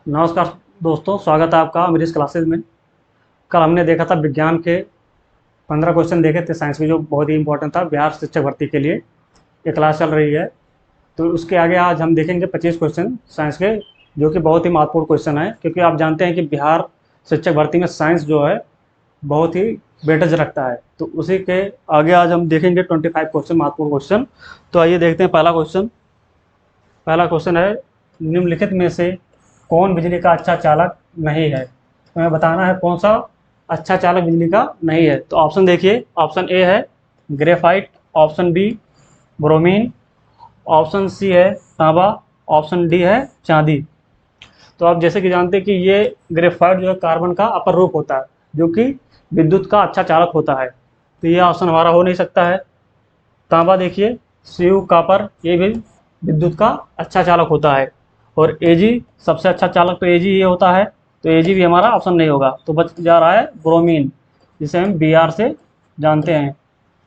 नमस्कार दोस्तों, स्वागत है आपका अमरीश क्लासेज में। कल हमने देखा था विज्ञान के 15 क्वेश्चन देखे थे साइंस के, जो बहुत ही इंपॉर्टेंट था बिहार शिक्षक भर्ती के लिए। ये क्लास चल रही है तो उसके आगे आज हम देखेंगे 25 क्वेश्चन साइंस के, जो कि बहुत ही महत्वपूर्ण क्वेश्चन है, क्योंकि आप जानते हैं कि बिहार शिक्षक भर्ती में साइंस जो है बहुत ही वेटेज रखता है। तो उसी के आगे आज हम देखेंगे 25 क्वेश्चन, महत्वपूर्ण क्वेश्चन। तो आइए देखते हैं पहला क्वेश्चन। पहला क्वेश्चन है, निम्नलिखित में से कौन बिजली का अच्छा चालक नहीं है। तो हमें बताना है कौन सा अच्छा चालक बिजली का नहीं है। तो ऑप्शन देखिए, ऑप्शन ए है graphite, option B bromine, option C है तांबा, ऑप्शन डी है चांदी। तो आप जैसे कि जानते हैं कि ये ग्रेफाइट जो है कार्बन का अपर रूप होता है, जो कि विद्युत का अच्छा चालक होता है। तो ये ऑप्शन हमारा हो नहीं सकता है। तांबा देखिए, सीयू कॉपर, ये भी विद्युत का अच्छा चालक होता है। और एजी, सबसे अच्छा चालक तो एजी ये होता है, तो एजी भी हमारा ऑप्शन नहीं होगा। तो बच जा रहा है ब्रोमीन, जिसे हम बीआर से जानते हैं।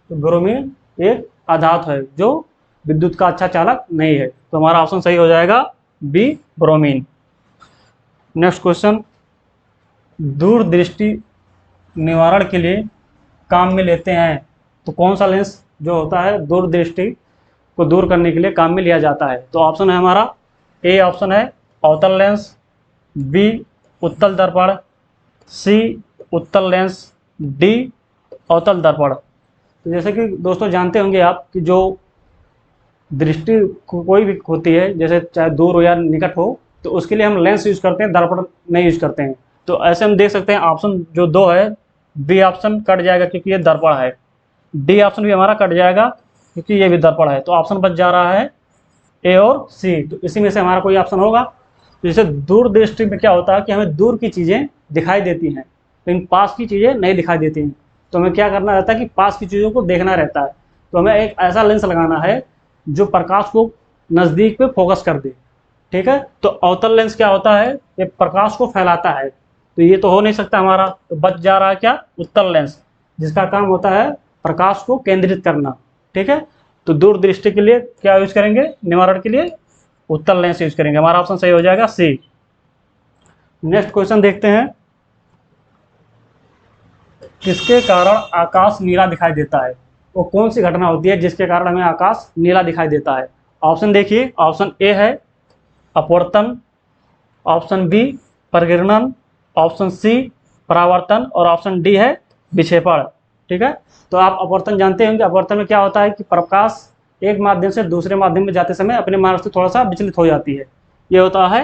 तो ब्रोमीन एक अधातु है जो विद्युत का अच्छा चालक नहीं है, तो हमारा ऑप्शन सही हो जाएगा बी ब्रोमीन। नेक्स्ट क्वेश्चन, दूरदृष्टि निवारण के लिए काम में लेते हैं। तो कौन सा लेंस जो होता है दूरदृष्टि को दूर करने के लिए काम में लिया जाता है। तो ऑप्शन है हमारा ए, ऑप्शन है अवतल लेंस, बी उत्तल दर्पण, सी उत्तल लेंस, डी अवतल दर्पण। तो जैसे कि दोस्तों जानते होंगे आप कि जो दृष्टि कोई भी होती है, जैसे चाहे दूर हो या निकट हो, तो उसके लिए हम लेंस यूज करते हैं, दर्पण नहीं यूज करते हैं। तो ऐसे हम देख सकते हैं ऑप्शन जो दो है, बी ऑप्शन कट जाएगा क्योंकि ये दर्पण है, डी ऑप्शन भी हमारा कट जाएगा क्योंकि ये भी दर्पण है। तो ऑप्शन बच जा रहा है ए और सी। तो इसी में से हमारा कोई ऑप्शन होगा। तो जैसे दूरदृष्टि में क्या होता है कि हमें दूर की चीज़ें दिखाई देती हैं, लेकिन पास की चीज़ें नहीं दिखाई देती हैं। तो हमें क्या करना रहता है कि पास की चीज़ों को देखना रहता है। तो हमें एक ऐसा लेंस लगाना है जो प्रकाश को नज़दीक पे फोकस कर दे। ठीक है, तो अवतल लेंस क्या होता है, ये प्रकाश को फैलाता है। तो ये तो हो नहीं सकता हमारा। तो बच जा रहा है क्या, उत्तल लेंस, जिसका काम होता है प्रकाश को केंद्रित करना। ठीक है, तो दूरदृष्टि के लिए क्या यूज करेंगे, निवारण के लिए उत्तल लेंस यूज करेंगे। हमारा ऑप्शन सही हो जाएगा सी। नेक्स्ट क्वेश्चन देखते हैं, किसके कारण आकाश नीला दिखाई देता है। वो कौन सी घटना होती है जिसके कारण हमें आकाश नीला दिखाई देता है। ऑप्शन देखिए, ऑप्शन ए है अपवर्तन, ऑप्शन बी परिगणन, ऑप्शन सी परावर्तन, और ऑप्शन डी है विक्षेपण। ठीक है, तो आप अपवर्तन जानते होंगे। अपवर्तन में क्या होता है कि प्रकाश एक माध्यम से दूसरे माध्यम में जाते समय अपने मार्ग से थोड़ा सा विचलित हो जाती है, ये होता है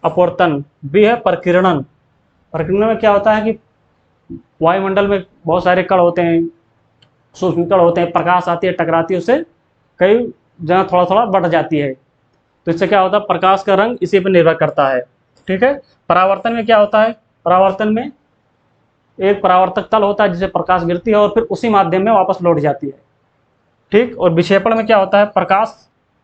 अपवर्तन। बी है परिकिरणन। परिकिरणन में क्या होता है कि वायुमंडल में बहुत सारे कण होते हैं, सूक्ष्म कण होते हैं, प्रकाश आती है, टकराती है, उससे कई जगह थोड़ा थोड़ा बढ़ जाती है। तो इससे क्या होता है, प्रकाश का रंग इसी पर निर्भर करता है। ठीक है, परावर्तन में क्या होता है, परावर्तन में एक परावर्तक तल होता है जिसे प्रकाश गिरती है और फिर उसी माध्यम में वापस लौट जाती है। ठीक, और विक्षेपण में क्या होता है, प्रकाश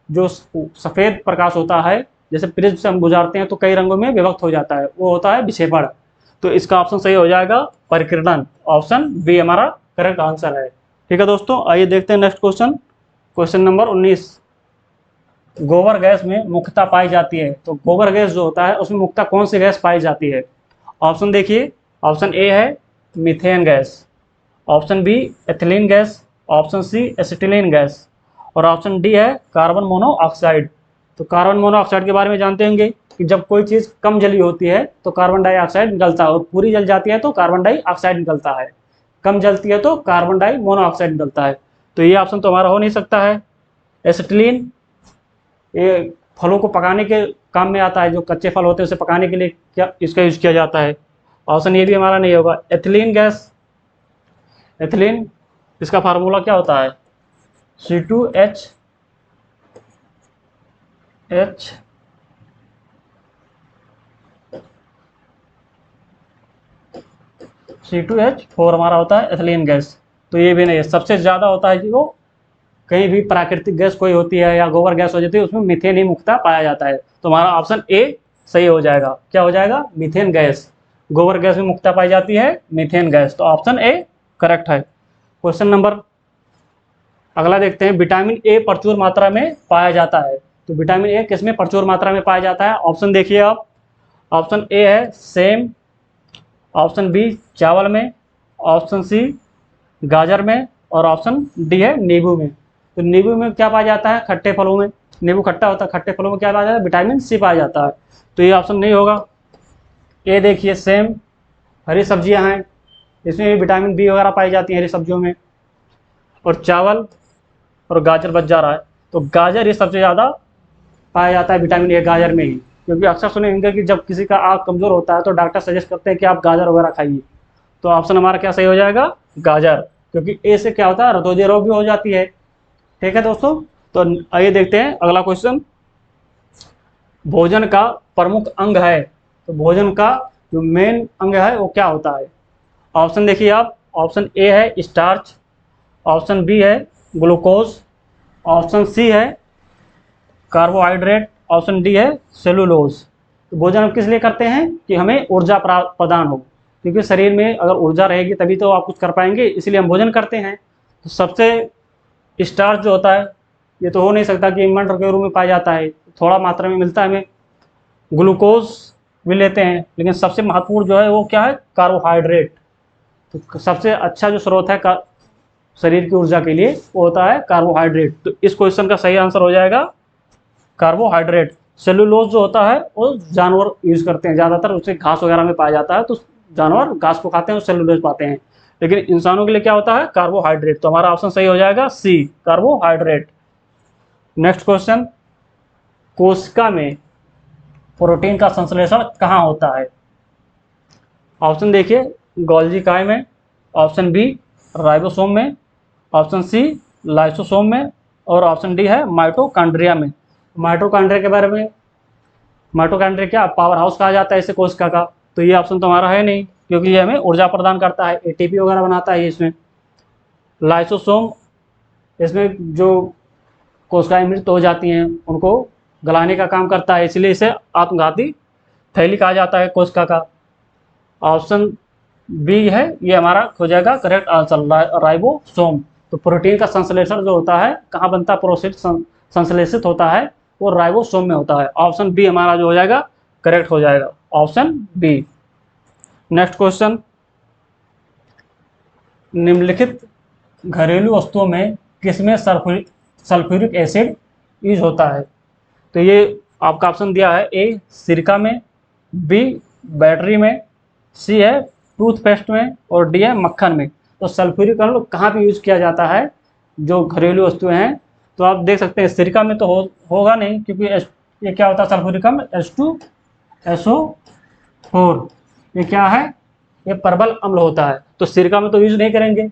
जो सफ़ेद प्रकाश होता है, जैसे प्रिज्म से हम गुजारते हैं तो कई रंगों में विभक्त हो जाता है, वो होता है विक्षेपण। तो इसका ऑप्शन सही हो जाएगा परिकिरणन। ऑप्शन बी हमारा करेक्ट आंसर है। ठीक है दोस्तों, आइए देखते हैं नेक्स्ट क्वेश्चन। क्वेश्चन नंबर 19, गोबर गैस में मुख्यता पाई जाती है। तो गोबर गैस जो होता है उसमें मुख्यता कौन सी गैस पाई जाती है। ऑप्शन देखिए, ऑप्शन ए है methane gas, option B ethylene gas, option C acetylene gas, और ऑप्शन डी है कार्बन मोनोऑक्साइड। तो कार्बन मोनोऑक्साइड के बारे में जानते होंगे कि जब कोई चीज़ कम जली होती है तो कार्बन डाइऑक्साइड निकलता है, और पूरी जल जाती है तो कार्बन डाइऑक्साइड निकलता है। कम जलती है तो कार्बन डाई मोनोऑक्साइड निकलता है। तो ये ऑप्शन तो हमारा हो नहीं सकता है। एसिटिलीन, ये फलों को पकाने के काम में आता है, जो कच्चे फल होते हैं उसे पकाने के लिए क्या इसका यूज किया जाता है। ऑप्शन ये भी हमारा नहीं होगा। एथिलीन गैस, एथिलीन इसका फार्मूला क्या होता है, C2H C2H4 हमारा होता है एथिलीन गैस। तो ये भी नहीं है। सबसे ज़्यादा होता है कि वो कहीं भी प्राकृतिक गैस कोई होती है या गोबर गैस हो जाती है, उसमें मीथेन ही मुख्यतः पाया जाता है। तो हमारा ऑप्शन ए सही हो जाएगा। क्या हो जाएगा, मीथेन गैस। गोबर गैस में मुख्यतः पाई जाती है मीथेन गैस, तो ऑप्शन ए करेक्ट है। क्वेश्चन नंबर अगला देखते हैं, विटामिन ए प्रचुर मात्रा में पाया जाता है। तो विटामिन ए किसमें प्रचुर मात्रा में पाया जाता है। ऑप्शन देखिए आप, ऑप्शन ए है सेम, ऑप्शन बी चावल में, ऑप्शन सी गाजर में, और ऑप्शन डी है नींबू में। तो नींबू में क्या पाया जाता है? खट्टे फलों में, नींबू खट्टा होता है, खट्टे फलों में क्या पाया जाता है? विटामिन सी पाया जाता है। तो ये ऑप्शन नहीं होगा। ए देखिए सेम, हरी सब्जियां हैं, इसमें भी विटामिन बी वगैरह पाई जाती है हरी सब्जियों में। और चावल और गाजर बच जा रहा है, तो गाजर ये सबसे ज़्यादा पाया जाता है विटामिन ए गाजर में ही, क्योंकि अक्सर सुने होंगे कि जब किसी का आँख कमज़ोर होता है तो डॉक्टर सजेस्ट करते हैं कि आप गाजर वगैरह खाइए। तो ऑप्शन हमारा क्या सही हो जाएगा? गाजर, क्योंकि ए से क्या होता है? रतौंधी रोग भी हो जाती है। ठीक है दोस्तों, तो आइए देखते हैं अगला क्वेश्चन। भोजन का प्रमुख अंग है, तो भोजन का जो मेन अंग है वो क्या होता है? ऑप्शन देखिए आप, ऑप्शन ए है स्टार्च, ऑप्शन बी है ग्लूकोज, ऑप्शन सी है कार्बोहाइड्रेट, ऑप्शन डी है सेलुलोज। तो भोजन हम किस लिए करते हैं? कि हमें ऊर्जा प्रदान हो, क्योंकि शरीर में अगर ऊर्जा रहेगी तभी तो आप कुछ कर पाएंगे, इसलिए हम भोजन करते हैं। तो सबसे स्टार्च जो होता है ये तो हो नहीं सकता कि मटर के रूप में पाया जाता है, थोड़ा मात्रा में मिलता है हमें। ग्लूकोज भी लेते हैं, लेकिन सबसे महत्वपूर्ण जो है वो क्या है? कार्बोहाइड्रेट। तो सबसे अच्छा जो स्रोत है शरीर की ऊर्जा के लिए वो होता है कार्बोहाइड्रेट। तो इस क्वेश्चन का सही आंसर हो जाएगा कार्बोहाइड्रेट। सेलुलोज जो होता है वो जानवर यूज करते हैं ज़्यादातर, उसे घास वगैरह में पाया जाता है, तो जानवर घास को खाते हैं और सेलुलोज पाते हैं। लेकिन इंसानों के लिए क्या होता है? कार्बोहाइड्रेट। तो हमारा ऑप्शन सही हो जाएगा सी, कार्बोहाइड्रेट। नेक्स्ट क्वेश्चन, कोशिका में प्रोटीन का संश्लेषण कहाँ होता है? ऑप्शन देखिए, गोल्गी काय में, ऑप्शन बी राइबोसोम में, ऑप्शन सी लाइसोसोम में, और ऑप्शन डी है माइटोकॉन्ड्रिया में। माइटोकॉन्ड्रिया के बारे में, माइटोकॉन्ड्रिया क्या पावर हाउस कहा जाता है इसे कोशिका का, तो ये ऑप्शन तो हमारा है नहीं, क्योंकि ये हमें ऊर्जा प्रदान करता है, एटीपी वगैरह बनाता है इसमें। लाइसोसोम, इसमें जो कोशिकाएं मृत हो जाती हैं उनको गलाने का काम करता है, इसलिए इसे आत्मघाती थैली कहा जाता है कोशिका का। ऑप्शन बी है ये हमारा हो जाएगा करेक्ट आंसर, राइबोसोम। तो प्रोटीन का संश्लेषण जो होता है कहाँ बनता है? प्रोसेस संश्लेषित होता है वो राइबोसोम में होता है। ऑप्शन बी हमारा जो हो जाएगा करेक्ट हो जाएगा, ऑप्शन बी। नेक्स्ट क्वेश्चन, निम्नलिखित घरेलू वस्तुओं में किसमें सल्फ्यूरिक एसिड यूज होता है? तो ये आपका ऑप्शन दिया है, ए सिरका में, बी बैटरी में, सी है टूथपेस्ट में, और डी है मक्खन में। तो सल्फ्यूरिक अम्ल कहाँ पे यूज़ किया जाता है जो घरेलू वस्तुएं हैं? तो आप देख सकते हैं सिरका में तो होगा नहीं, क्योंकि ये क्या होता है सल्फ्यूरिक अम्ल? H2SO4। ये क्या है? ये परवल अम्ल होता है, तो सिरका में तो यूज़ नहीं करेंगे।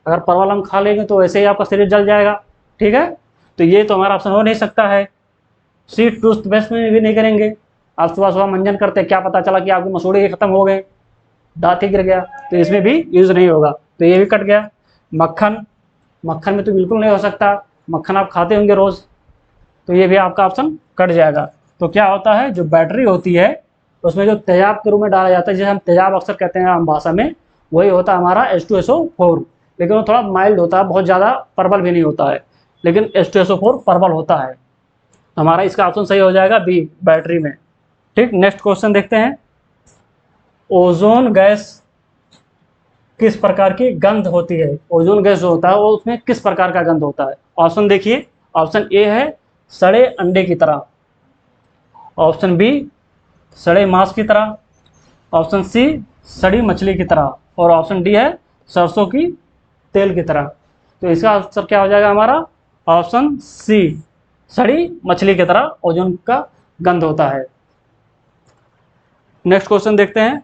अगर परवल अम्ल खा लेंगे तो वैसे ही आपका शरीर जल जाएगा। ठीक है, तो ये तो हमारा ऑप्शन हो नहीं सकता है। सी टूथपेस्ट में भी नहीं करेंगे। आप सुबह सुबह मंजन करते क्या पता चला कि आपके मसूड़े खत्म हो गए, दांत ही गिर गया, तो इसमें भी यूज़ नहीं होगा, तो ये भी कट गया। मक्खन, मक्खन में तो बिल्कुल नहीं हो सकता, मक्खन आप खाते होंगे रोज़, तो ये भी आपका ऑप्शन कट जाएगा। तो क्या होता है, जो बैटरी होती है उसमें जो तेजाब के रूप में डाला जाता है, जिसे हम तेजाब अक्सर कहते हैं आम भाषा में, वही होता है हमारा H2SO4। लेकिन वो थोड़ा माइल्ड होता है, बहुत ज़्यादा प्रबल भी नहीं होता है, लेकिन H2SO4 प्रबल होता है। हमारा इसका ऑप्शन सही हो जाएगा बी, बैटरी में। ठीक, नेक्स्ट क्वेश्चन देखते हैं। ओजोन गैस किस प्रकार की गंध होती है? ओजोन गैस जो होता है वो उसमें किस प्रकार का गंध होता है? ऑप्शन देखिए, ऑप्शन ए है सड़े अंडे की तरह, ऑप्शन बी सड़े मांस की तरह, ऑप्शन सी सड़ी मछली की तरह, और ऑप्शन डी है सरसों की तेल की तरह। तो इसका आंसर क्या हो जाएगा हमारा? ऑप्शन सी, सड़ी मछली की तरह ओजोन का गंध होता है। नेक्स्ट क्वेश्चन देखते हैं।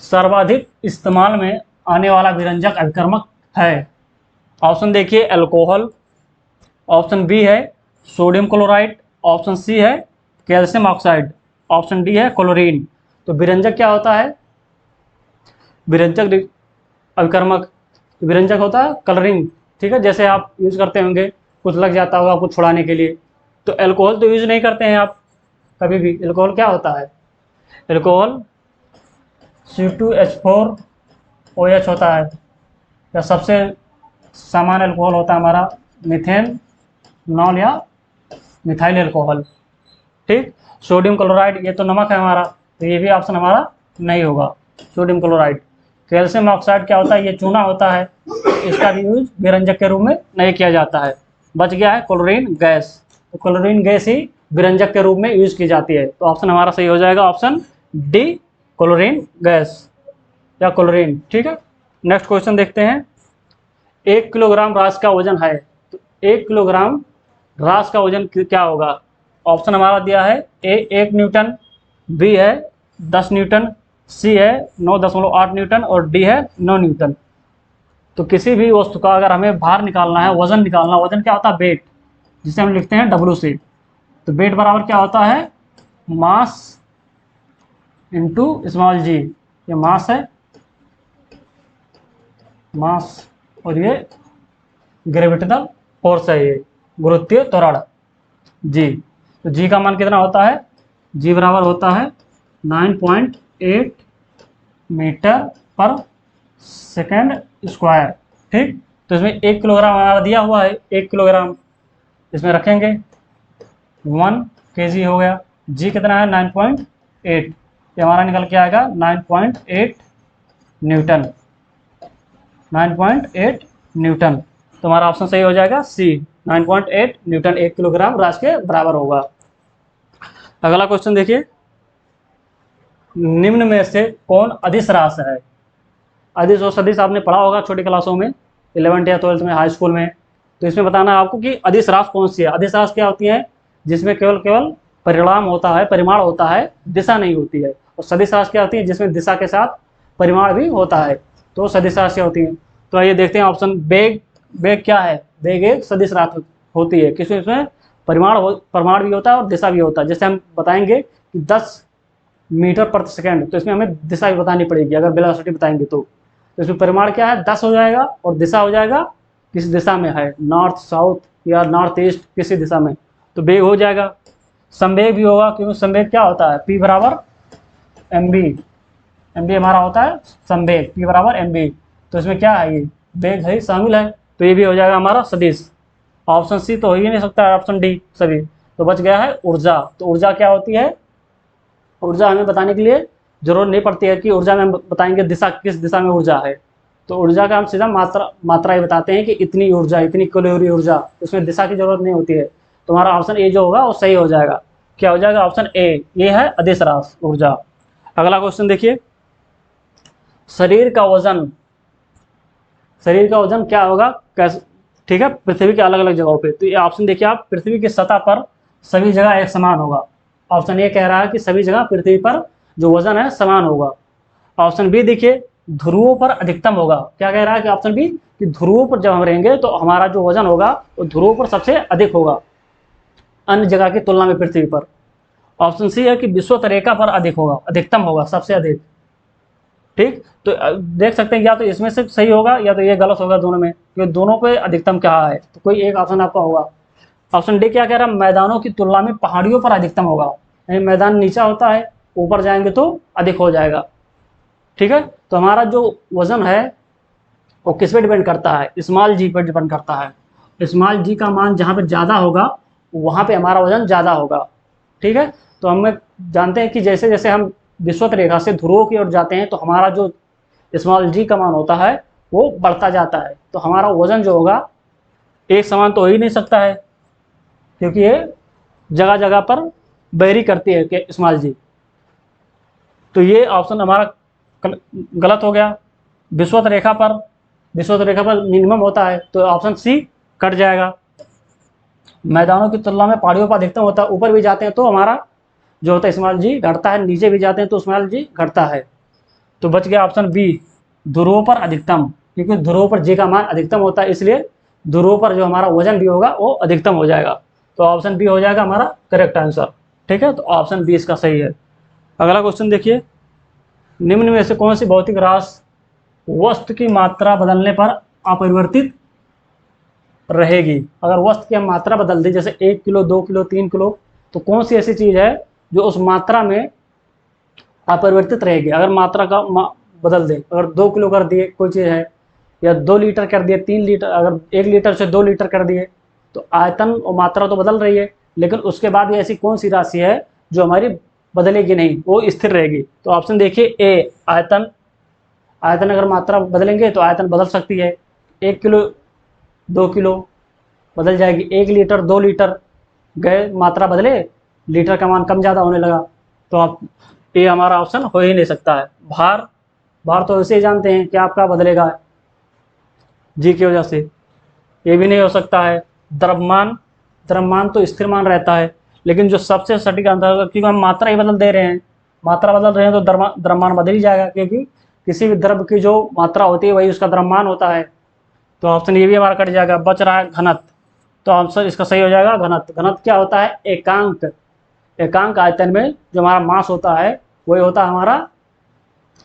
सर्वाधिक इस्तेमाल में आने वाला विरंजक अभिकर्मक है? ऑप्शन देखिए, अल्कोहल, ऑप्शन बी है सोडियम क्लोराइड, ऑप्शन सी है कैल्शियम ऑक्साइड, ऑप्शन डी है क्लोरीन। तो विरंजक क्या होता है? विरंजक अभिकर्मक, विरंजक होता है कलरिंग। ठीक है, जैसे आप यूज़ करते होंगे, कुछ लग जाता होगा कुछ छुड़ाने के लिए, तो अल्कोहल तो यूज़ नहीं करते हैं आप कभी भी। अल्कोहल क्या होता है? अल्कोहल C2H4OH होता है, या सबसे सामान्य अल्कोहल होता है हमारा मिथेन नॉल या मिथाइल अल्कोहल। ठीक। सोडियम क्लोराइड ये तो नमक है हमारा, तो ये भी ऑप्शन हमारा नहीं होगा, सोडियम क्लोराइड। कैल्शियम ऑक्साइड क्या होता है, ये चूना होता है, इसका भी यूज विरंजक के रूप में नहीं किया जाता है। बच गया है क्लोरीन गैस, तो क्लोरीन गैस ही विरंजक के रूप में यूज की जाती है, तो ऑप्शन हमारा सही हो जाएगा ऑप्शन डी, क्लोरीन गैस या क्लोरीन। ठीक है, नेक्स्ट क्वेश्चन देखते हैं। 1 किलोग्राम रास का वजन है, तो 1 किलोग्राम रास का वजन क्या होगा? ऑप्शन हमारा दिया है, ए 1 न्यूटन, बी है 10 न्यूटन, सी है 9.8 न्यूटन और डी है 9 न्यूटन। तो किसी भी वस्तु का अगर हमें भार निकालना है, वजन निकालना, वजन क्या होता है? वेट, जिसे हम लिखते हैं डब्ल्यू सी। तो वेट बराबर क्या होता है? मास इंटू स्मॉल जी। ये मास है, मास, और ये ग्रेविटेशनल फोर्स है, ये गुरुत्वीय त्वरण जी। तो जी का मान कितना होता है? जी बराबर होता है 9.8 मीटर पर सेकेंड स्क्वायर। ठीक, तो इसमें 1 किलोग्राम हमारा दिया हुआ है, 1 किलोग्राम इसमें रखेंगे, 1 केजी हो गया। जी कितना है? 9.8, ये हमारा निकल के आएगा 9.8 न्यूटन, 9.8 न्यूटन। तो हमारा ऑप्शन सही हो जाएगा सी, 9.8 न्यूटन 1 किलोग्राम राशि के बराबर होगा। अगला क्वेश्चन देखिए, निम्न में से कौन अदिश राशि है? अदिश और सदिश आपने पढ़ा होगा छोटी क्लासों में, 11th या 12th में, हाई स्कूल में। तो इसमें बताना है आपको कि अदिश राशि कौन सी है। अदिश राशि क्या होती है? जिसमें केवल परिणाम होता है, परिमाण होता है, दिशा नहीं होती है। और सदिश राशि क्या होती है? जिसमें दिशा के साथ परिमाण भी होता है, तो सदिश राशि होती है। तो आइए देखते हैं ऑप्शन। वेग, वेग क्या है? वेग एक सदिश राशि होती है, किसमें? इसमें परिमाण भी होता है और दिशा भी होता है। जैसे हम बताएंगे कि 10 मीटर प्रति सेकंड, तो इसमें हमें दिशा भी बतानी पड़ेगी अगर वेलोसिटी बताएंगे तो इसमें परिमाण क्या है? 10 हो जाएगा, और दिशा हो जाएगा किस दिशा में है, नॉर्थ साउथ या नॉर्थ ईस्ट, किसी दिशा में, तो वेग हो जाएगा। संवेग भी होगा, क्योंकि संवेग क्या होता है? P बराबर mv, mv हमारा होता है संवेग, P बराबर mv। तो इसमें क्या है? ये वेग है, शामिल है, तो ये भी हो जाएगा हमारा सदिश। ऑप्शन सी तो हो ही नहीं सकता है, ऑप्शन डी सभी। तो बच गया है ऊर्जा। तो ऊर्जा क्या होती है? ऊर्जा हमें बताने के लिए जरूरत नहीं पड़ती है कि ऊर्जा में हम बताएंगे दिशा, किस दिशा में ऊर्जा है। तो ऊर्जा का हम सीधा मात्रा ही बताते हैं कि इतनी ऊर्जा, इतनी कैलोरी ऊर्जा, उसमें दिशा की जरूरत नहीं होती है। तो हमारा ऑप्शन ए जो होगा वो सही हो जाएगा। क्या हो जाएगा? ऑप्शन ए, ये है अदिश राशि ऊर्जा। अगला क्वेश्चन देखिए, शरीर का वजन, शरीर का वजन क्या होगा? कैसे? ठीक है, पृथ्वी के अलग अलग जगहों पे। तो ये ऑप्शन देखिए आप, पृथ्वी की सतह पर सभी जगह एक समान होगा। ऑप्शन ए कह रहा है कि सभी जगह पृथ्वी पर जो वजन है समान होगा। ऑप्शन बी देखिए, ध्रुवों पर अधिकतम होगा। क्या कह रहा है कि ऑप्शन बी, कि ध्रुवों पर जब हम रहेंगे तो हमारा जो वजन होगा वो ध्रुवों पर सबसे अधिक होगा अन्य जगह की तुलना में पृथ्वी पर। ऑप्शन सी है कि विषुवत रेखा पर अधिक होगा, अधिकतम होगा, सबसे अधिक। ठीक, तो देख सकते हैं या तो इसमें से सही होगा या तो ये गलत होगा दोनों में, क्योंकि दोनों पे अधिकतम क्या है, तो कोई एक ऑप्शन आपका होगा। ऑप्शन डी क्या कह रहा है? मैदानों की तुलना में पहाड़ियों पर अधिकतम होगा, यानी मैदान नीचा होता है, ऊपर जाएंगे तो अधिक हो जाएगा। ठीक है, तो हमारा जो वजन है वो किस पे डिपेंड करता है? स्मॉल जी पर डिपेंड करता है। स्मॉल जी का मान जहाँ पे ज़्यादा होगा वहाँ पे हमारा वजन ज़्यादा होगा। ठीक है, तो हम जानते हैं कि जैसे जैसे हम विषुवत रेखा से ध्रुवों की ओर जाते हैं तो हमारा जो स्मॉल जी का मान होता है वो बढ़ता जाता है। तो हमारा वजन जो होगा एक समान तो हो ही नहीं सकता है, क्योंकि ये जगह जगह पर वेरी करती है कि स्मॉल जी। तो ये ऑप्शन हमारा गलत हो गया। विषुवत रेखा पर मिनिमम होता है, तो ऑप्शन सी कट जाएगा। मैदानों की तुलना में पहाड़ियों पर अधिकतम होता है, ऊपर भी जाते हैं तो हमारा जो होता है स्मॉल जी घटता है, नीचे भी जाते हैं तो स्मॉल जी घटता है। तो बच गया ऑप्शन बी, ध्रुवों पर अधिकतम, क्योंकि ध्रुवों पर जी का मान अधिकतम होता है, इसलिए ध्रुवों पर जो हमारा वजन भी होगा वो अधिकतम हो जाएगा। तो ऑप्शन बी हो जाएगा हमारा करेक्ट आंसर। ठीक है, तो ऑप्शन बी इसका सही है। अगला क्वेश्चन देखिए, निम्न में से कौन सी भौतिक राशि वस्तु की मात्रा बदलने पर अपरिवर्तित रहेगी? अगर वस्तु की हम मात्रा बदल दें, जैसे 1 किलो, 2 किलो, 3 किलो, तो कौन सी ऐसी चीज़ है जो उस मात्रा में अपरिवर्तित रहेगी? अगर मात्रा का बदल दें, अगर 2 किलो कर दिए कोई चीज़ है, या 2 लीटर कर दिए, 3 लीटर, अगर 1 लीटर से 2 लीटर कर दिए, तो आयतन और मात्रा तो बदल रही है, लेकिन उसके बाद ये ऐसी कौन सी राशि है जो हमारी बदलेगी नहीं, वो स्थिर रहेगी। तो ऑप्शन देखिए ए आयतन। आयतन अगर मात्रा बदलेंगे तो आयतन बदल सकती है। 1 किलो 2 किलो बदल जाएगी, 1 लीटर 2 लीटर गए, मात्रा बदले, लीटर का मान कम ज़्यादा होने लगा। तो आप ये हमारा ऑप्शन हो ही नहीं सकता है। भार, भार तो ऐसे ही जानते हैं कि आपका बदलेगा जी की वजह से, ये भी नहीं हो सकता है। द्रव्यमान, द्रव्यमान तो स्थिर मान रहता है। लेकिन जो सबसे सटीक आंसर होगा, क्योंकि हम मात्रा ही बदल दे रहे हैं, मात्रा बदल रहे हैं तो द्रव्यमान बदल ही जाएगा, क्योंकि किसी भी द्रव्य की जो मात्रा होती है वही उसका द्रव्यमान होता है। तो ऑप्शन ये भी हमारा कट जाएगा। बच रहा है घनत्व, तो आंसर इसका सही हो जाएगा घनत्व। घनत्व क्या होता है? एकांक। एकांक आयतन में जो हमारा मास होता है वही होता है हमारा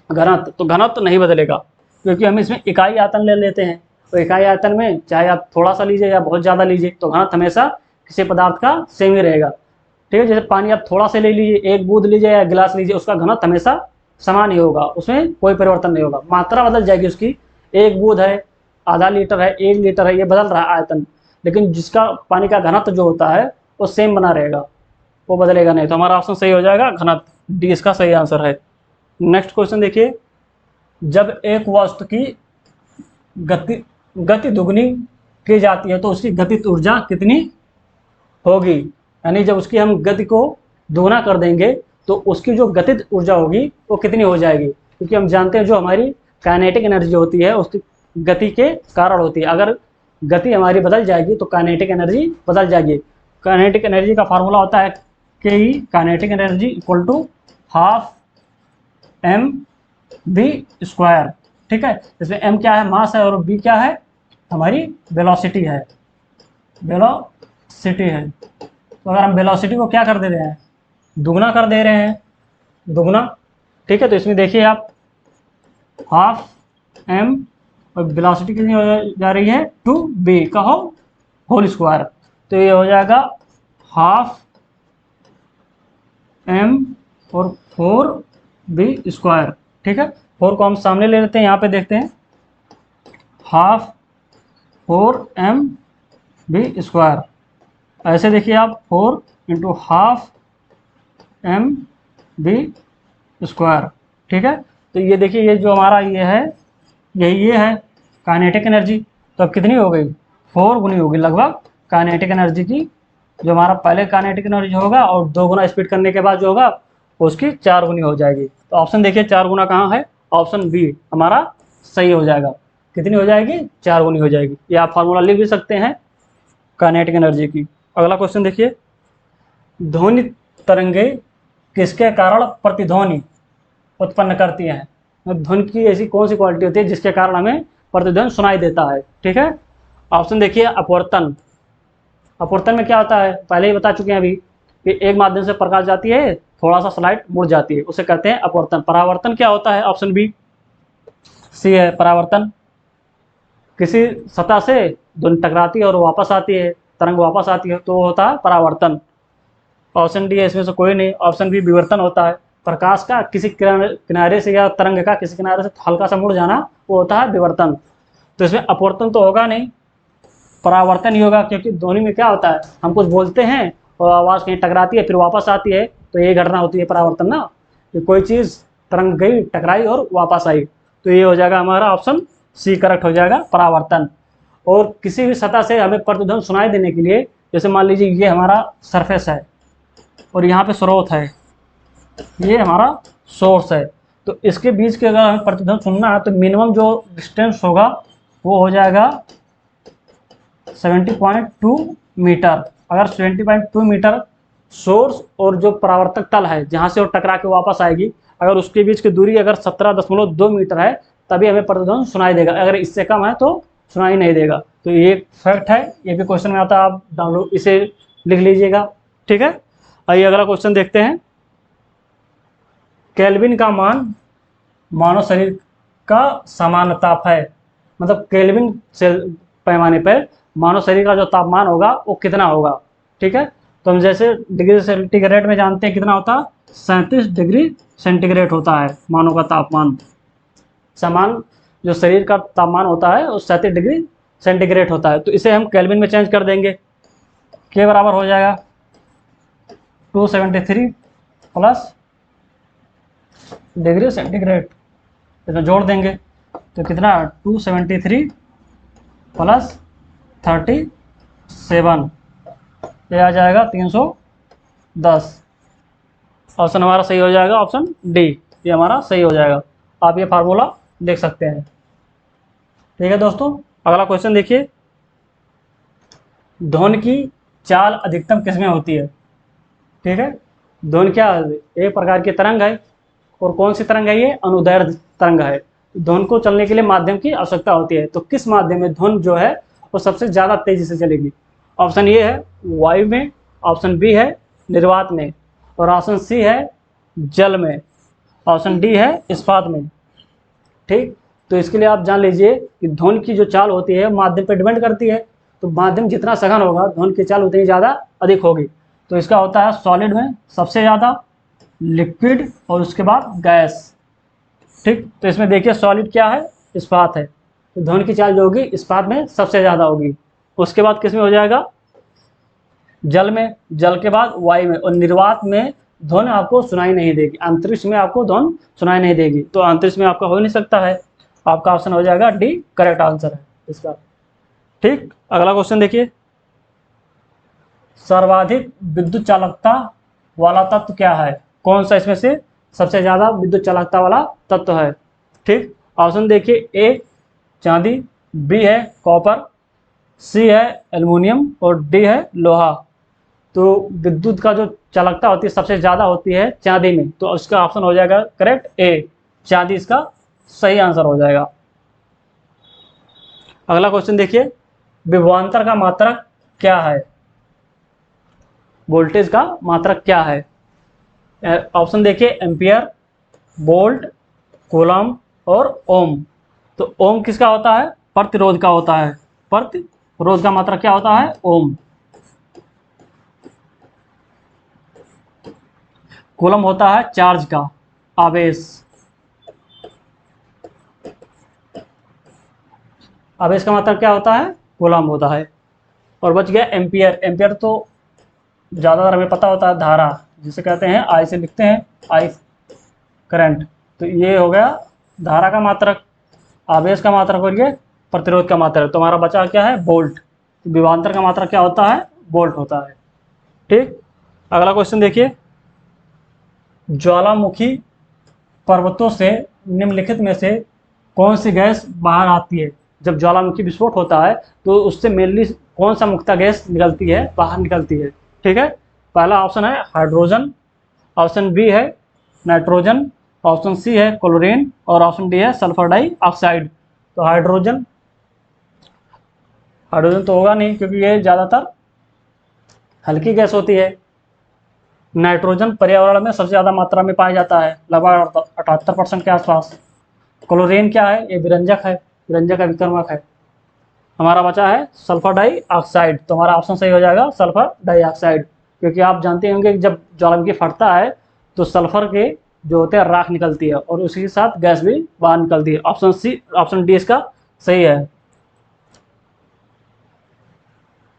घनत्व। तो घनत्व नहीं बदलेगा, क्योंकि हम इसमें इकाई आयतन ले लेते हैं। तो इकाई आयतन में चाहे आप थोड़ा सा लीजिए या बहुत ज़्यादा लीजिए, तो घनत्व हमेशा किसी पदार्थ का सेम ही रहेगा। ठीक है, जैसे पानी आप थोड़ा सा ले लीजिए, 1 बूंद लीजिए या गिलास लीजिए, उसका घनत्व हमेशा समान ही होगा, उसमें कोई परिवर्तन नहीं होगा। मात्रा बदल जाएगी उसकी, 1 बूंद है, आधा लीटर है, 1 लीटर है, ये बदल रहा है आयतन, लेकिन जिसका पानी का घनत्व जो होता है वो सेम बना रहेगा, वो बदलेगा नहीं। तो हमारा ऑप्शन सही हो जाएगा घनत्व, डी इसका सही आंसर है। नेक्स्ट क्वेश्चन देखिए, जब एक वस्तु की गति दुगनी की जाती है तो उसकी गतिज ऊर्जा कितनी होगी? यानी जब उसकी हम गति को दोगुना कर देंगे तो उसकी जो गतिज ऊर्जा होगी वो कितनी हो जाएगी? क्योंकि हम जानते हैं जो हमारी काइनेटिक एनर्जी होती है उसकी गति के कारण होती है। अगर गति हमारी बदल जाएगी तो काइनेटिक एनर्जी बदल जाएगी। काइनेटिक एनर्जी का फार्मूला होता है कि kinetic energy equal to half mv²। ठीक है, इसमें m क्या है? मास है, और v क्या है? हमारी वेलोसिटी है, वेलोसिटी है। तो अगर हम वेलोसिटी को क्या कर दे रहे हैं? दुगना कर दे रहे हैं, दुगना। ठीक है, तो इसमें देखिए आप हाफ m और वेलोसिटी कितनी हो जा रही है? 2v का होल स्क्वायर। तो ये हो जाएगा हाफ m और 4v²। ठीक है, 4 को हम सामने ले लेते हैं, यहाँ पे देखते हैं हाफ 4mv²। ऐसे देखिए आप 4 इंटू हाफ mv²। ठीक है, तो ये देखिए ये जो हमारा ये है, ये है काइनेटिक एनर्जी। तो अब कितनी हो गई? 4 गुनी होगी लगभग काइनेटिक एनर्जी की। जो हमारा पहले काइनेटिक एनर्जी होगा और 2 गुना स्पीड करने के बाद जो होगा उसकी 4 गुनी हो जाएगी। तो ऑप्शन देखिए 4 गुना कहाँ है? ऑप्शन बी हमारा सही हो जाएगा। कितनी हो जाएगी? 4 गुनी हो जाएगी। ये आप फार्मूला लिख भी सकते हैं काइनेटिक एनर्जी की। अगला क्वेश्चन देखिए, ध्वनि तरंगे किसके कारण प्रतिध्वनि उत्पन्न करती हैं? ध्वनि की ऐसी कौन सी क्वालिटी होती है जिसके कारण हमें प्रतिध्वनि सुनाई देता है? ठीक है, ऑप्शन देखिए अपवर्तन। अपवर्तन में क्या होता है? पहले ही बता चुके हैं अभी कि एक माध्यम से प्रकाश जाती है, थोड़ा सा स्लाइड मुड़ जाती है, उसे कहते हैं अपवर्तन। परावर्तन क्या होता है? ऑप्शन बी सी है परावर्तन। किसी सतह से ध्वनि टकराती है और वापस आती है, तरंग वापस आती है, तो होता है परावर्तन। ऑप्शन डी है इसमें से कोई नहीं। ऑप्शन बी विवर्तन होता है। प्रकाश का किसी किनारे से या तरंग का किसी किनारे से हल्का सा मुड़ जाना, वो होता है विवर्तन। तो इसमें अपवर्तन तो होगा नहीं, परावर्तन ही होगा, क्योंकि ध्वनि में क्या होता है? हम कुछ बोलते हैं और आवाज़ कहीं टकराती है फिर वापस आती है, तो ये घटना होती है परावर्तन ना, कि कोई चीज़ तरंग गई, टकराई और वापस आई। तो ये हो जाएगा हमारा ऑप्शन सी करेक्ट हो जाएगा, परावर्तन। और किसी भी सतह से हमें प्रतिध्वनि सुनाई देने के लिए, जैसे मान लीजिए ये हमारा सरफेस है और यहाँ पे स्रोत है, ये हमारा सोर्स है, तो इसके बीच के अगर हमें प्रतिध्वनि सुनना है तो मिनिमम जो डिस्टेंस होगा वो हो जाएगा 70.2 मीटर। अगर 70.2 मीटर सोर्स और जो परावर्तक तल है जहाँ से वो टकरा के वापस आएगी, अगर उसके बीच की दूरी अगर 17.2 मीटर है तभी हमें प्रतिध्वनि सुनाई देगा। अगर इससे कम है तो सुनाई नहीं देगा। तो ये एक फैक्ट है, ये भी क्वेश्चन में आता है, आप डाउनलोड इसे लिख लीजिएगा। ठीक है, आइए अगला क्वेश्चन देखते हैं। केल्विन का मान मानव शरीर का सामान्य ताप है, मतलब केल्विन से पैमाने पर मानव शरीर का जो तापमान होगा वो कितना होगा? ठीक है, तो हम जैसे डिग्री सेंटीग्रेड में जानते हैं कितना होता है? 37 डिग्री सेंटीग्रेड होता है मानव का तापमान। सामान्य जो शरीर का तापमान होता है वो 37 डिग्री सेंटीग्रेड होता है। तो इसे हम केल्विन में चेंज कर देंगे, के बराबर हो जाएगा 273 प्लस डिग्री सेंटीग्रेड, इसमें जोड़ देंगे तो कितना 273 प्लस 37, ये आ जाएगा 310। ऑप्शन हमारा सही हो जाएगा, ऑप्शन डी ये हमारा सही हो जाएगा। आप ये फार्मूला देख सकते हैं। ठीक है दोस्तों, अगला क्वेश्चन देखिए, ध्वनि की चाल अधिकतम किसमें होती है? ठीक है, ध्वनि क्या एक प्रकार की तरंग है, और कौन सी तरंग है ये? अनुदैर्घ्य तरंग है। ध्वनि को चलने के लिए माध्यम की आवश्यकता होती है, तो किस माध्यम में ध्वनि जो है वो सबसे ज़्यादा तेजी से चलेगी? ऑप्शन ए है वायु में, ऑप्शन बी है निर्वात में, और ऑप्शन सी है जल में, ऑप्शन डी है इस्पात में। ठीक, तो इसके लिए आप जान लीजिए कि ध्वनि की जो चाल होती है माध्यम पर डिपेंड करती है, तो माध्यम जितना सघन होगा ध्वनि की चाल उतनी ज़्यादा अधिक होगी। तो इसका होता है सॉलिड में सबसे ज़्यादा, लिक्विड और उसके बाद गैस। ठीक, तो इसमें देखिए सॉलिड क्या है? इस्पात है, तो ध्वनि की चाल जो होगी इस्पात में सबसे ज़्यादा होगी। उसके बाद किस में हो जाएगा? जल में, जल के बाद वायु में, और निर्वात में ध्वनि आपको सुनाई नहीं देगी, अंतरिक्ष में आपको ध्वनि सुनाई नहीं देगी, तो अंतरिक्ष में आपका हो नहीं सकता है। आपका ऑप्शन हो जाएगा डी करेक्ट आंसर है इसका। ठीक, अगला क्वेश्चन देखिए, सर्वाधिक विद्युत चालकता वाला तत्व क्या है? कौन सा इसमें से सबसे ज़्यादा विद्युत चालकता वाला तत्व है? ठीक, ऑप्शन देखिए, ए चांदी, बी है कॉपर, सी है एल्युमिनियम, और डी है लोहा। तो विद्युत का जो चालकता होती है सबसे ज़्यादा होती है चांदी में, तो उसका ऑप्शन हो जाएगा करेक्ट ए, चांदी इसका सही आंसर हो जाएगा। अगला क्वेश्चन देखिए, विभवांतर का मात्रक क्या है? वोल्टेज का मात्रक क्या है? ऑप्शन देखिए, एम्पियर, वोल्ट, कूलम और ओम। तो ओम किसका होता है? प्रतिरोध का होता है। प्रतिरोध का मात्रक क्या होता है? ओम। कूलम होता है चार्ज का, आवेश। आवेश का मात्रक क्या होता है? कूलम होता है। और बच गया एम्पियर। एम्पियर तो ज़्यादातर हमें पता होता है, धारा जिसे कहते हैं, आई से लिखते हैं, आई करंट। तो ये हो गया धारा का मात्रक, आवेश का मात्रक और ये प्रतिरोध का मात्रक। तो हमारा बचा क्या है? वोल्ट। तो विभवांतर का मात्रक क्या होता है? वोल्ट होता है। ठीक, अगला क्वेश्चन देखिए, ज्वालामुखी पर्वतों से निम्नलिखित में से कौन सी गैस बाहर आती है? जब ज्वालामुखी विस्फोट होता है तो उससे मेनली कौन सा मुख्य गैस निकलती है, बाहर निकलती है? ठीक है, पहला ऑप्शन है हाइड्रोजन, ऑप्शन बी है नाइट्रोजन, ऑप्शन सी है क्लोरीन, और ऑप्शन डी है सल्फर डाइऑक्साइड। तो हाइड्रोजन तो होगा नहीं, क्योंकि ये ज़्यादातर हल्की गैस होती है। नाइट्रोजन पर्यावरण में सबसे ज़्यादा मात्रा में पाया जाता है, लगभग 78% के आसपास। क्लोरीन क्या है? ये विरंजक है, विरंजक का विकर्मक है। हमारा बचा है सल्फर डाइऑक्साइड, तो हमारा ऑप्शन सही हो जाएगा सल्फर डाइऑक्साइड, क्योंकि आप जानते होंगे कि जब ज्वालामुखी फटता है तो सल्फर के जो होते हैं राख निकलती है, और उसी के साथ गैस भी बाहर निकलती है। ऑप्शन सी, ऑप्शन डी इसका सही है।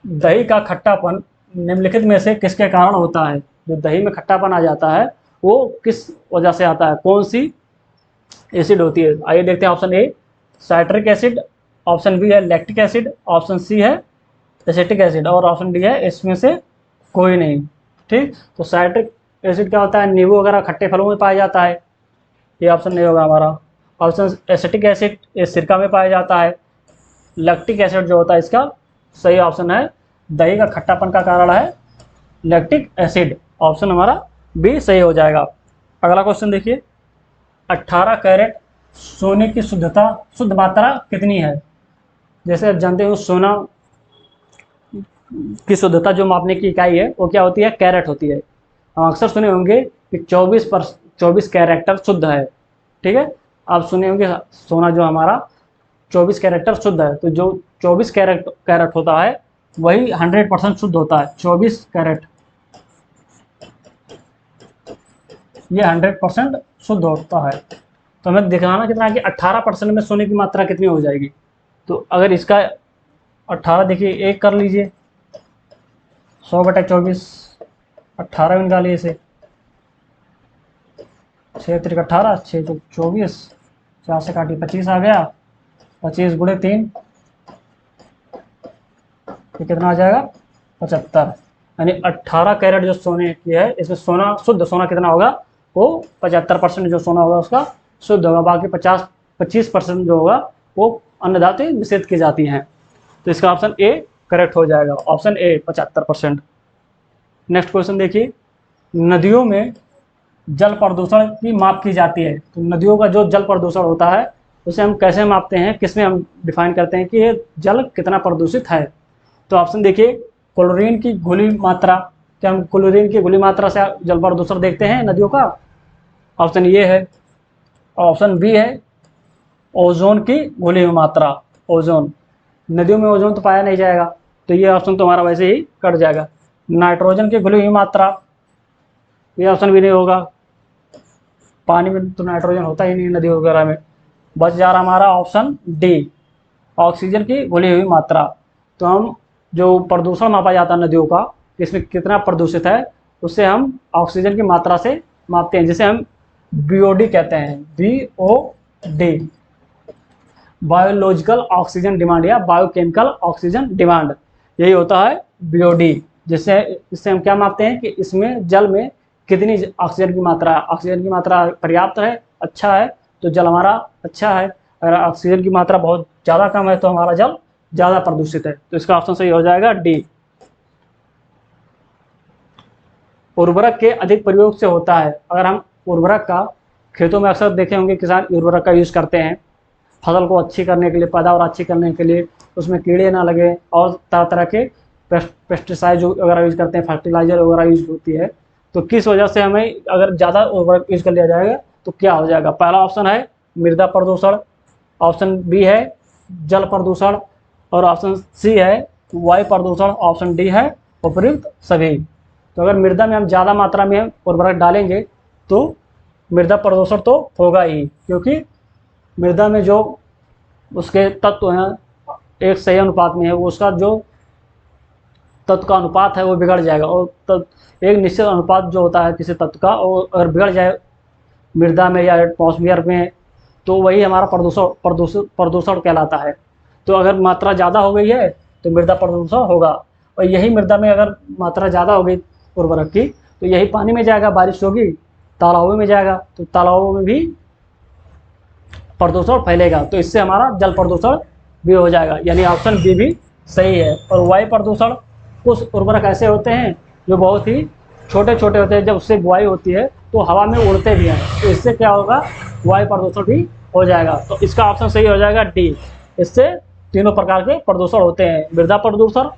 दही का खट्टापन निम्नलिखित में से किसके कारण होता है? जो दही में खट्टापन आ जाता है वो किस वजह से आता है? कौन सी एसिड होती है? आइए देखते हैं। Option A citric acid, option B है लैक्टिक एसिड, ऑप्शन सी है एसिटिक एसिड, और ऑप्शन डी है इसमें से कोई नहीं। ठीक, तो साइट्रिक एसिड क्या होता है? नींबू वगैरह खट्टे फलों में पाया जाता है, ये ऑप्शन नहीं होगा हमारा। ऑप्शन एसिटिक एसिड ये सिरका में पाया जाता है। लैक्टिक एसिड जो होता है इसका सही ऑप्शन है, दही का खट्टापन का कारण है लैक्टिक एसिड। ऑप्शन हमारा बी सही हो जाएगा। अगला क्वेश्चन देखिए, 18 कैरेट सोने की शुद्ध मात्रा कितनी है? जैसे आप जानते हो सोना की शुद्धता जो मापने की इकाई है वो क्या होती है? कैरेट होती है। हम अक्सर सुने होंगे कि 24 कैरेक्टर शुद्ध है। ठीक है, आप सुने होंगे सोना जो हमारा 24 कैरेक्टर शुद्ध है, तो जो 24 कैरेट होता है वही 100% शुद्ध होता है। 24 कैरेट ये 100% शुद्ध होता है। तो हमें दिखाना कितना कि 18% में सोने की मात्रा कितनी हो जाएगी। तो अगर इसका 18 देखिए 1 कर लीजिए, 100/24 18 में निकालिए इसे। 6 3 18, 6 2 24, 4 से काटिए 25 आ गया। 25 गुणे 3, ये कितना आ जाएगा 75। यानी 18 कैरेट जो सोने की है, इसमें सोना शुद्ध सोना कितना होगा, वो 75% जो सोना होगा उसका शुद्ध होगा। बाकी 25% जो होगा वो अन्य धातुएं मिश्रित की जाती हैं। तो इसका ऑप्शन ए करेक्ट हो जाएगा, ऑप्शन ए 75%। नेक्स्ट क्वेश्चन देखिए, नदियों में जल प्रदूषण की माप की जाती है। तो नदियों का जो जल प्रदूषण होता है उसे हम कैसे मापते हैं, किसमें हम डिफाइन करते हैं कि ये जल कितना प्रदूषित है। तो ऑप्शन देखिए, क्लोरीन की घुली मात्रा, क्या हम क्लोरीन की घुली मात्रा से जल प्रदूषण देखते हैं नदियों का, ऑप्शन ये है। ऑप्शन बी है ओजोन की घुली हुई मात्रा, ओजोन, नदियों में ओजोन तो पाया नहीं जाएगा, तो ये ऑप्शन तुम्हारा वैसे ही कट जाएगा। नाइट्रोजन की घुली हुई मात्रा, ये ऑप्शन भी नहीं होगा, पानी में तो नाइट्रोजन होता ही नहीं नदी वगैरह में। बच जा रहा हमारा ऑप्शन डी, ऑक्सीजन की घुली हुई मात्रा। तो हम जो प्रदूषण मापा जाता है नदियों का, इसमें कितना प्रदूषित है, उससे हम ऑक्सीजन की मात्रा से मापते हैं, जिसे हम बीओडी कहते हैं, BOD, बायोलॉजिकल ऑक्सीजन डिमांड या बायोकेमिकल ऑक्सीजन डिमांड, यही होता है BOD। जिससे इससे हम क्या मापते हैं कि इसमें जल में कितनी ऑक्सीजन की मात्रा है। ऑक्सीजन की मात्रा पर्याप्त है, अच्छा है, तो जल हमारा अच्छा है। अगर ऑक्सीजन की मात्रा बहुत ज़्यादा कम है तो हमारा जल ज़्यादा प्रदूषित है। तो इसका ऑप्शन सही हो जाएगा डी। उर्वरक के अधिक प्रयोग से होता है। अगर हम उर्वरक का, खेतों में अक्सर देखे होंगे किसान उर्वरक का यूज़ करते हैं फसल को अच्छी करने के लिए, पैदावार अच्छी करने के लिए, उसमें कीड़े ना लगे, और तरह तरह के पेस्टिसाइड वगैरह यूज़ करते हैं, फर्टिलाइजर वगैरह यूज़ होती है। तो किस वजह से हमें अगर ज़्यादा उर्वरक यूज़ कर लिया जाएगा तो क्या हो जाएगा। पहला ऑप्शन है मृदा प्रदूषण, ऑप्शन बी है जल प्रदूषण, और ऑप्शन सी है वायु प्रदूषण, ऑप्शन डी है उपयुक्त सभी। तो अगर मृदा में हम ज़्यादा मात्रा में उर्वरक डालेंगे तो मृदा प्रदूषण तो होगा ही, क्योंकि मृदा में जो उसके तत्व हैं एक सही अनुपात में है, वो उसका जो तत्व का अनुपात है वो बिगड़ जाएगा। और एक निश्चित अनुपात जो होता है किसी तत्व का, वो अगर बिगड़ जाए मृदा में या एटमॉस्फेयर में, तो वही हमारा प्रदूषण कहलाता है। तो अगर मात्रा ज़्यादा हो गई है तो मृदा प्रदूषण होगा, और यही मृदा में अगर मात्रा ज़्यादा हो गई उर्वरक की तो यही पानी में जाएगा, बारिश होगी तालाबों में जाएगा, तो तालाबों में भी प्रदूषण फैलेगा, तो इससे हमारा जल प्रदूषण भी हो जाएगा। यानी ऑप्शन बी भी सही है। और वायु प्रदूषण, कुछ उर्वरक ऐसे होते हैं जो बहुत ही छोटे छोटे होते हैं, जब उससे बुआई होती है तो हवा में उड़ते भी हैं, तो इससे क्या होगा, वायु प्रदूषण भी हो जाएगा। तो इसका ऑप्शन सही हो जाएगा डी। इससे तीनों प्रकार के प्रदूषण होते हैं, मृदा प्रदूषण,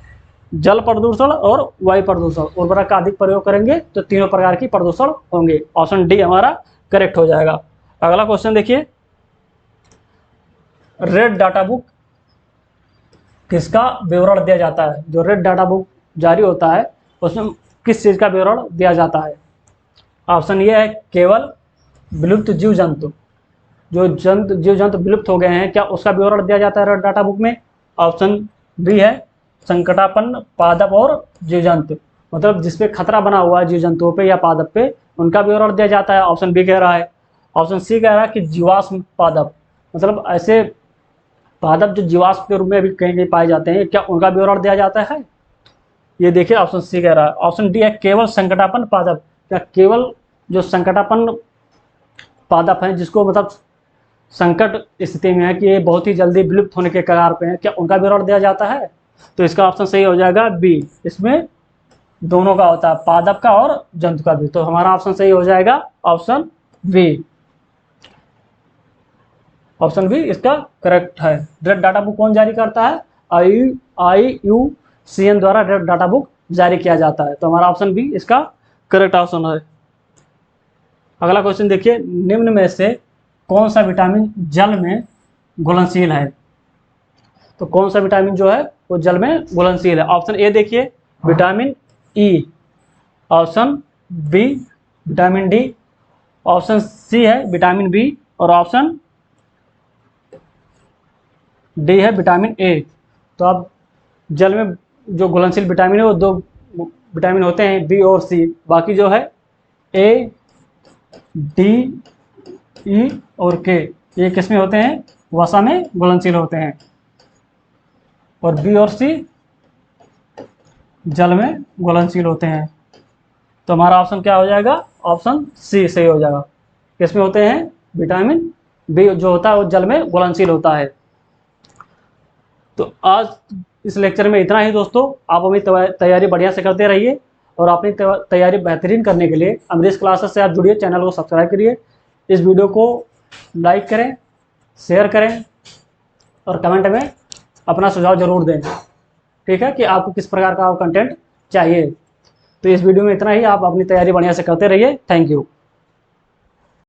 जल प्रदूषण और वायु प्रदूषण। उर्वरक का अधिक प्रयोग करेंगे तो तीनों प्रकार की प्रदूषण होंगे। ऑप्शन डी हमारा करेक्ट हो जाएगा। अगला क्वेश्चन देखिए, रेड डाटा बुक किसका विवरण दिया जाता है। जो रेड डाटा बुक जारी होता है उसमें किस चीज़ का विवरण दिया जाता है। ऑप्शन ये है केवल विलुप्त जीव जंतु, जो जीव जंतु विलुप्त हो गए हैं, क्या उसका विवरण दिया जाता है रेड डाटा बुक में। ऑप्शन बी है संकटापन्न पादप और जीव जंतु, मतलब जिसपे खतरा बना हुआ है जीव जंतुओं पे या पादप पे, उनका विवरण दिया जाता है, ऑप्शन बी कह रहा है। ऑप्शन सी कह रहा है कि जीवाश्म पादप, मतलब ऐसे पादप जो जीवाश्म के रूप में भी कहीं कहीं पाए जाते हैं, क्या उनका विवरण दिया जाता है। ये देखिए ऑप्शन सी कह रहा है। ऑप्शन डी है केवल संकटापन्न पादप, क्या केवल जो संकटापन्न पादप हैं जिसको मतलब संकट स्थिति में है कि ये बहुत ही जल्दी विलुप्त होने के कगार पे हैं, क्या उनका विवरण दिया जाता है। तो इसका ऑप्शन सही हो जाएगा बी, इसमें दोनों का होता है, पादप का और जंतु का भी। तो हमारा ऑप्शन सही हो जाएगा ऑप्शन बी, ऑप्शन बी इसका करेक्ट है। रेड डाटा बुक कौन जारी करता है, IUCN द्वारा रेड डाटा बुक जारी किया जाता है। तो हमारा ऑप्शन बी इसका करेक्ट ऑप्शन है। अगला क्वेश्चन देखिए, निम्न में से कौन सा विटामिन जल में घुलनशील है। तो कौन सा विटामिन जो है वो जल में घुलनशील है। ऑप्शन ए देखिए vitamin E, option B vitamin D, option C है विटामिन बी, और ऑप्शन डी है विटामिन ए। तो अब जल में जो घुलनशील विटामिन है वो दो विटामिन होते हैं बी और सी, बाकी जो है ए, डी, ई और के, ये किस में होते हैं, वसा में घुलनशील होते हैं, और बी और सी जल में घुलनशील होते हैं। तो हमारा ऑप्शन क्या हो जाएगा, ऑप्शन सी सही हो जाएगा। किसमें होते हैं, विटामिन बी जो होता है वो जल में घुलनशील होता है। तो आज इस लेक्चर में इतना ही दोस्तों। आप अपनी तैयारी बढ़िया से करते रहिए, और अपनी तैयारी बेहतरीन करने के लिए अमरीश क्लासेस से आप जुड़िए, चैनल को सब्सक्राइब करिए, इस वीडियो को लाइक करें, शेयर करें, और कमेंट में अपना सुझाव जरूर दें, ठीक है, कि आपको किस प्रकार का कंटेंट चाहिए। तो इस वीडियो में इतना ही। आप अपनी तैयारी बढ़िया से करते रहिए। Thank you.